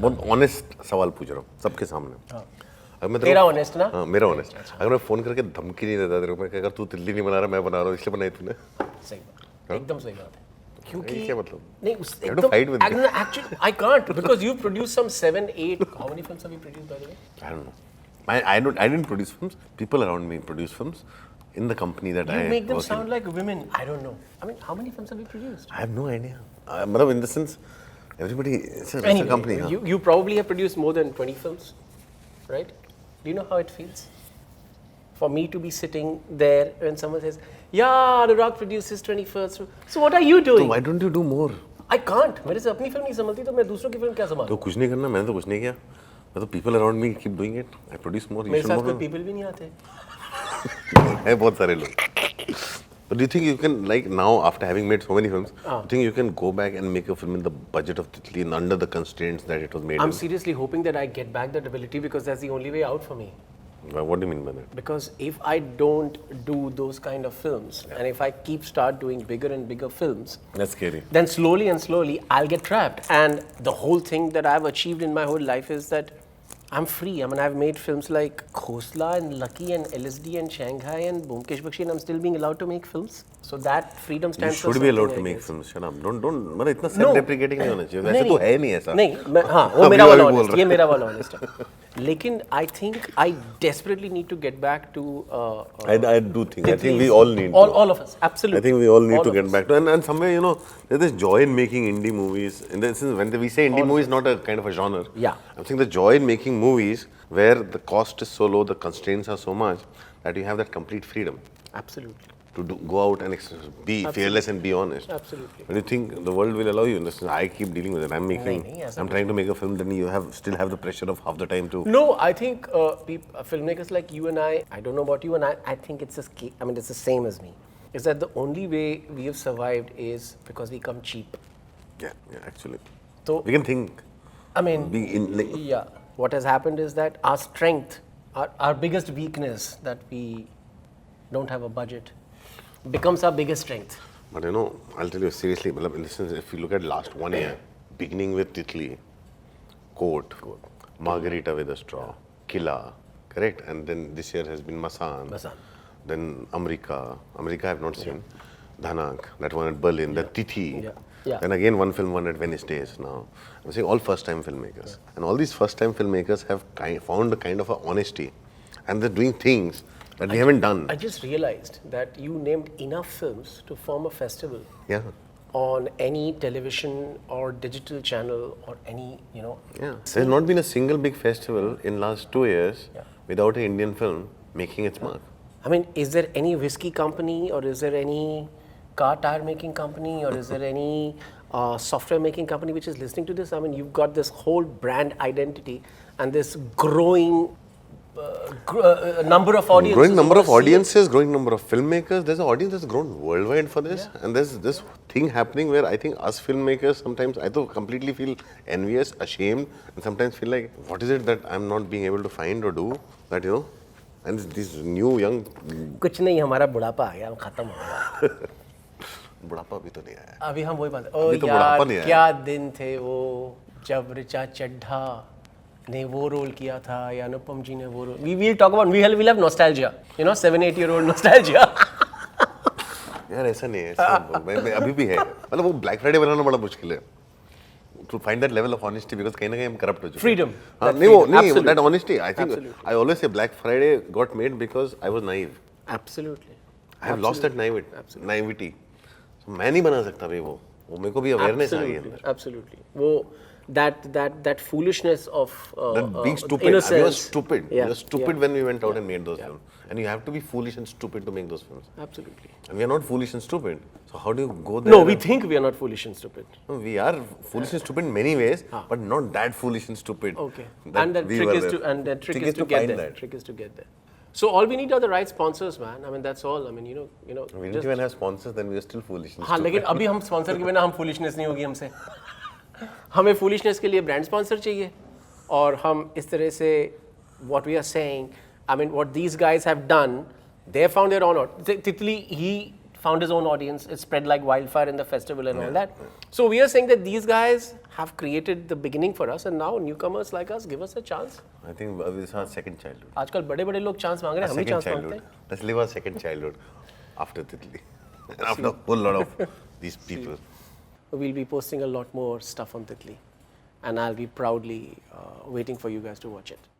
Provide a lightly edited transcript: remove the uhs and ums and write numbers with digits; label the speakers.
Speaker 1: बहुत ऑनेस्ट सवाल पूछ रहा हूँ सबके सामने। अगर मैं
Speaker 2: तेरा ऑनेस्ट ना?
Speaker 1: हाँ मेरा ऑनेस्ट। अगर मैं फोन करके धमकी नहीं देता तेरे को कि अगर तू तितली नहीं बना रहा मैं बना रहा हूँ इसलिए बनाई तूने?
Speaker 2: सही बात, एकदम सही बात है। क्योंकि
Speaker 1: क्या मतलब?
Speaker 2: नहीं उस
Speaker 1: You have to fight with me.
Speaker 2: actually I can't because you produced some 7, 8. How many films have you produced by the way?
Speaker 1: I don't know. I didn't produce films. People around me produce films in the company that I
Speaker 2: You make them
Speaker 1: work
Speaker 2: sound
Speaker 1: in.
Speaker 2: like women. I don't know. I mean, how many films have you produced?
Speaker 1: I have no idea. मतलब in the sense, everybody, it's a
Speaker 2: Anyway,
Speaker 1: company. Huh?
Speaker 2: you probably have produced more than 20 films, right? Do you know how it feels? For me to be sitting there when someone says, yeah, The Rock produced his 21st film. So what are you
Speaker 1: So
Speaker 2: doing?
Speaker 1: why don't you do more?
Speaker 2: I can't. मेरे से अपनी film नहीं संभलती तो मैं दूसरों की film क्या
Speaker 1: तो
Speaker 2: संभालूं?
Speaker 1: कुछ नहीं करना, मैंने तो कुछ नहीं किया। मैं तो people around me keep doing it. I produce more. You
Speaker 2: मेरे
Speaker 1: should
Speaker 2: साथ
Speaker 1: more.
Speaker 2: कोई people भी नहीं आते.
Speaker 1: है बहुत सारे लोग. But do you think you can, like now, after having made so many films, do you think you can go back and make a film in the budget of Titli and under the constraints that it was made
Speaker 2: I'm
Speaker 1: in?
Speaker 2: seriously hoping that I get back that ability because that's the only way out for me.
Speaker 1: What do you mean by that?
Speaker 2: Because if I don't do those kind of films and if I start doing bigger and bigger films,
Speaker 1: That's scary.
Speaker 2: then slowly and slowly I'll get trapped. And the whole thing that I've achieved in my whole life is that I'm free. I mean, I've made films like Khosla and Lucky and LSD and Shanghai and Bomkesh Bakshi and I'm still being allowed to make films. So that freedom
Speaker 1: You
Speaker 2: stands for
Speaker 1: should be allowed
Speaker 2: something,
Speaker 1: to
Speaker 2: I
Speaker 1: make
Speaker 2: guess.
Speaker 1: films. Shut up. Don't. मतलब इतना self-deprecating नहीं होना चाहिए. वैसे
Speaker 2: नहीं,
Speaker 1: तो है नहीं ऐसा.
Speaker 2: नहीं मैं हाँ वो
Speaker 1: अभी
Speaker 2: मेरा वाला
Speaker 1: बोल
Speaker 2: honest,
Speaker 1: रहा
Speaker 2: ये मेरा वाला honest है. लेकिन I think I desperately need to get back to
Speaker 1: I do think. I think we
Speaker 2: Titlis.
Speaker 1: all need
Speaker 2: all
Speaker 1: to.
Speaker 2: of us, absolutely.
Speaker 1: I think we all need
Speaker 2: All
Speaker 1: to
Speaker 2: of
Speaker 1: get
Speaker 2: us.
Speaker 1: back to, and somewhere, you know, there's this joy in making indie movies. In the sense, when we say indie movies, not a kind of a genre.
Speaker 2: Yeah.
Speaker 1: I'm saying the joy in making movies where the cost is so low, the constraints are so much that you have that complete freedom
Speaker 2: Absolutely.
Speaker 1: to go out and be fearless and be honest.
Speaker 2: Absolutely.
Speaker 1: When you think the world will allow you, in the sense, I keep dealing with it. I'm making,
Speaker 2: नहीं, ऐसा
Speaker 1: I'm trying to make a film, then you still have the pressure of half the time to.
Speaker 2: No, I think filmmakers like you and I don't know about you and I think it's it's the same as me. Is that the only way we have survived is because we come cheap.
Speaker 1: Yeah, actually.
Speaker 2: So,
Speaker 1: We can think.
Speaker 2: I mean,
Speaker 1: Like,
Speaker 2: yeah, what has happened is that our strength, our biggest weakness, that we don't have a budget, becomes our biggest strength.
Speaker 1: But you know, I'll tell you seriously, matlab, in the sense, if you look at last 1 year, beginning with Titli, Court, Margarita with a Straw, Killa, correct? And then this year has been Masan. Then America I have not seen. Dhanak, that one at Berlin, then Tithi.
Speaker 2: Yeah.
Speaker 1: Then again one film won at Venice Days now. I'm saying all first-time filmmakers. And all these first-time filmmakers have found a kind of a honesty. And they're doing things that we haven't done.
Speaker 2: I just realized that you named enough films to form a festival
Speaker 1: Yeah.
Speaker 2: on any television or digital channel or any,
Speaker 1: Yeah. There's not been a single big festival in last 2 years without an Indian film making its mark.
Speaker 2: I mean, is there any whiskey company or is there any car tire making company or is there any software making company which is listening to this? I mean, you've got this whole brand identity and this growing number of audiences.
Speaker 1: Growing number
Speaker 2: who
Speaker 1: of
Speaker 2: are seeing-
Speaker 1: audiences, growing number of filmmakers. There's an audience that's grown worldwide for this. And there's this thing happening where I think us filmmakers sometimes, I do completely feel envious, ashamed, and sometimes feel like, what is it that I'm not being able to find or do that, you know? And these new young
Speaker 2: कुछ नहीं, हमारा बुढ़ापा आ गया, हम खत्म हो गया.
Speaker 1: बुढ़ापा भी तो नहीं आया.
Speaker 2: अभी हम वही बात
Speaker 1: अभी तो बुढ़ापा नहीं
Speaker 2: यार
Speaker 1: आया.
Speaker 2: क्या दिन थे वो जब ऋचा चड्ढा ने वो रोल किया था या अनुपम जी ने वो role. We will talk about we'll have nostalgia, you know, 7-8-year-old nostalgia.
Speaker 1: यार ऐसा नहीं है, ऐसा मैं अभी भी है. मतलब वो ब्लैक फ्राइडे बनाना बड़ा मुश्किल है. To find that level of honesty because कहीं ना कहीं हम corrupt हो चुके हैं.
Speaker 2: Freedom.
Speaker 1: हाँ,
Speaker 2: That
Speaker 1: नहीं वो
Speaker 2: freedom.
Speaker 1: नहीं
Speaker 2: Absolutely.
Speaker 1: that honesty. I think
Speaker 2: Absolutely.
Speaker 1: I always say Black Friday got made because I was naive.
Speaker 2: Absolutely.
Speaker 1: I have lost that naivety. So मैं नहीं बना सकता भाई वो मेरे को भी awareness आ गई अंदर.
Speaker 2: Absolutely. वो that foolishness of
Speaker 1: Being stupid.
Speaker 2: innocence.
Speaker 1: We were stupid.
Speaker 2: Yeah.
Speaker 1: We were stupid when we went out and made those films. And you have to be foolish and stupid to make those films.
Speaker 2: Absolutely.
Speaker 1: And we are not foolish and stupid. So how do you go there?
Speaker 2: No, we think we are not foolish and stupid.
Speaker 1: No, we are foolish and stupid in many ways, but not that foolish and stupid.
Speaker 2: Okay.
Speaker 1: that
Speaker 2: And the
Speaker 1: we
Speaker 2: trick
Speaker 1: were
Speaker 2: is
Speaker 1: there.
Speaker 2: to
Speaker 1: Trick is
Speaker 2: to
Speaker 1: to
Speaker 2: get
Speaker 1: find
Speaker 2: there.
Speaker 1: that.
Speaker 2: Trick is to get there. So all we need are the right sponsors, man. I mean, that's all. I mean, you know.
Speaker 1: We didn't even have sponsors, then we were still foolish and
Speaker 2: हाँ,
Speaker 1: stupid.
Speaker 2: लेकिन अभी हम sponsor के बिना हम foolishness नहीं होगी हमसे. हमें फूलिशनेस के लिए ब्रांड स्पॉन्सर चाहिए और हम इस तरह से what we are saying, I mean, what these guys have done, they found their own out. Titli, he found his own audience. It spread like wildfire in the festival and all that. So we are saying that these guys have created the beginning for us, and now newcomers like us give us a chance.
Speaker 1: I think this is our second childhood.
Speaker 2: आजकल बड़े-बड़े लोग chance मांग रहे हैं, हम ही
Speaker 1: Second
Speaker 2: chance मांगते
Speaker 1: childhood.
Speaker 2: हैं.
Speaker 1: Let's live our second childhood after Titli. And after a whole lot of these people.
Speaker 2: We'll be posting a lot more stuff on Titli, and I'll be proudly waiting for you guys to watch it.